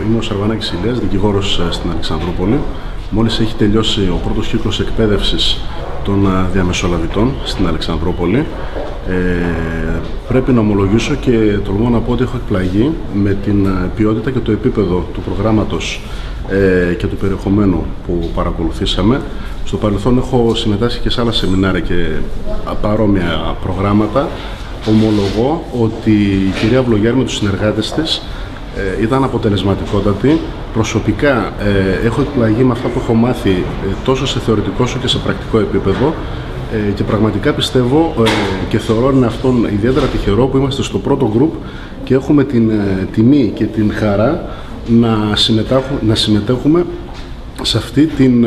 Είμαι ο Σαρβανάκης Ηλίας, δικηγόρος στην Αλεξανδρούπολη. Μόλις έχει τελειώσει ο πρώτος κύκλος εκπαίδευσης των διαμεσολαβητών στην Αλεξανδρούπολη. Πρέπει να ομολογήσω και τολμώ να πω ότι έχω εκπλαγεί με την ποιότητα και το επίπεδο του προγράμματος και του περιεχομένου που παρακολουθήσαμε. Στο παρελθόν έχω συμμετάσχει και σε άλλα σεμινάρια και παρόμοια προγράμματα. Ομολογώ ότι η κυρία Βλογιάρη με τους συνεργάτες της ήταν αποτελεσματικότατη. Προσωπικά έχω εκπλαγεί με αυτά που έχω μάθει τόσο σε θεωρητικό όσο και σε πρακτικό επίπεδο και πραγματικά πιστεύω και θεωρώ είναι αυτόν ιδιαίτερα τυχερό που είμαστε στο πρώτο γκρουπ και έχουμε την τιμή και την χαρά να συμμετέχουμε σε αυτή την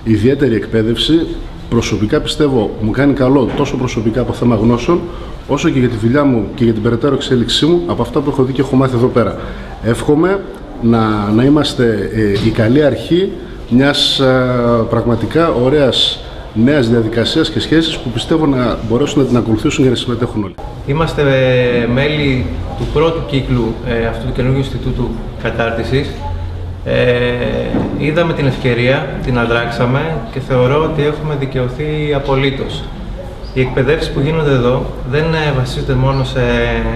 ιδιαίτερη εκπαίδευση. Προσωπικά πιστεύω μου κάνει καλό τόσο προσωπικά από θέμα γνώσεων όσο και για τη δουλειά μου και για την περαιτέρω εξέλιξή μου από αυτά που έχω δει και έχω μάθει εδώ πέρα. Εύχομαι να είμαστε η καλή αρχή μιας πραγματικά ωραίας νέας διαδικασίας και σχέσης που πιστεύω να μπορέσουν να την ακολουθήσουν για να συμμετέχουν όλοι. Είμαστε μέλη του πρώτου κύκλου αυτού του καινούργιου Ινστιτούτου Κατάρτισης. Είδαμε την ευκαιρία, την αδράξαμε και θεωρώ ότι έχουμε δικαιωθεί απολύτως. Οι εκπαιδεύσεις που γίνονται εδώ δεν βασίζονται μόνο σε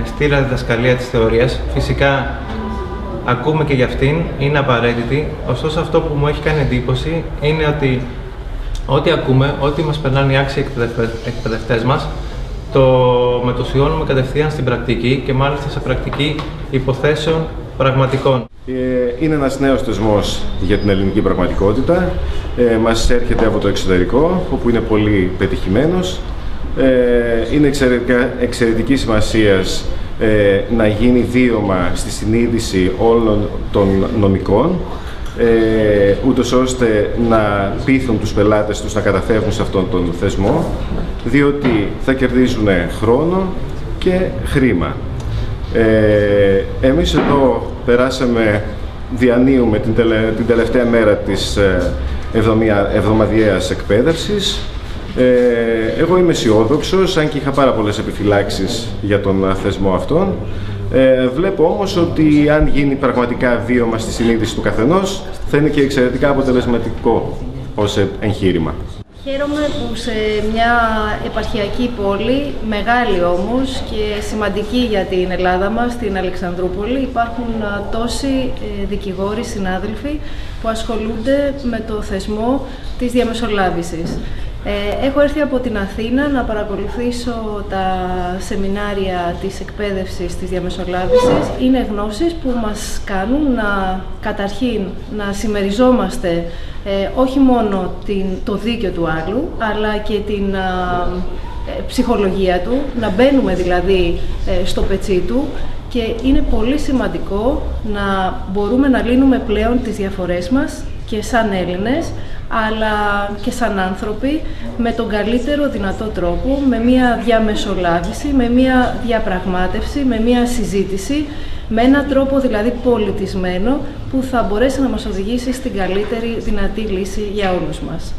στήρα διδασκαλία της θεωρίας. Φυσικά ακούμε και για αυτήν, είναι απαραίτητη. Ωστόσο αυτό που μου έχει κάνει εντύπωση είναι ότι ό,τι ακούμε, ό,τι μας περνάνε οι άξιοι εκπαιδευτές μας, το μετουσιώνουμε κατευθείαν στην πρακτική και μάλιστα σε πρακτική υποθέσεων πραγματικών. Είναι ένας νέος θεσμός για την ελληνική πραγματικότητα. Μας έρχεται από το εξωτερικό, όπου είναι πολύ πετυχημένος. Είναι εξαιρετική σημασίας να γίνει βίωμα στη συνείδηση όλων των νομικών, ούτως ώστε να πείθουν τους πελάτες τους να καταφεύγουν σε αυτόν τον θεσμό, διότι θα κερδίζουν χρόνο και χρήμα. Εμείς εδώ περάσαμε, διανύουμε την τελευταία μέρα της εβδομαδιαίας εκπαίδευσης. Εγώ είμαι αισιόδοξος, αν και είχα πάρα πολλές επιφυλάξεις για τον θεσμό αυτόν. Βλέπω όμως ότι αν γίνει πραγματικά βίωμα στη συνείδηση του καθενός, θα είναι και εξαιρετικά αποτελεσματικό ως εγχείρημα. Χαίρομαι που σε μια επαρχιακή πόλη, μεγάλη όμως και σημαντική για την Ελλάδα μας, την Αλεξανδρούπολη, υπάρχουν τόσοι δικηγόροι συνάδελφοι που ασχολούνται με το θεσμό της διαμεσολάβησης. Έχω έρθει από την Αθήνα να παρακολουθήσω τα σεμινάρια της εκπαίδευσης της διαμεσολάβησης. Είναι γνώσεις που μας κάνουν καταρχήν να συμμεριζόμαστε όχι μόνο το δίκαιο του άλλου, αλλά και την ψυχολογία του, να μπαίνουμε δηλαδή στο πετσί του και είναι πολύ σημαντικό να μπορούμε να λύνουμε πλέον τις διαφορές μας και σαν Έλληνες, αλλά και σαν άνθρωποι με τον καλύτερο δυνατό τρόπο, με μια διαμεσολάβηση, με μια διαπραγμάτευση, με μια συζήτηση, με έναν τρόπο δηλαδή πολιτισμένο που θα μπορέσει να μας οδηγήσει στην καλύτερη δυνατή λύση για όλους μας.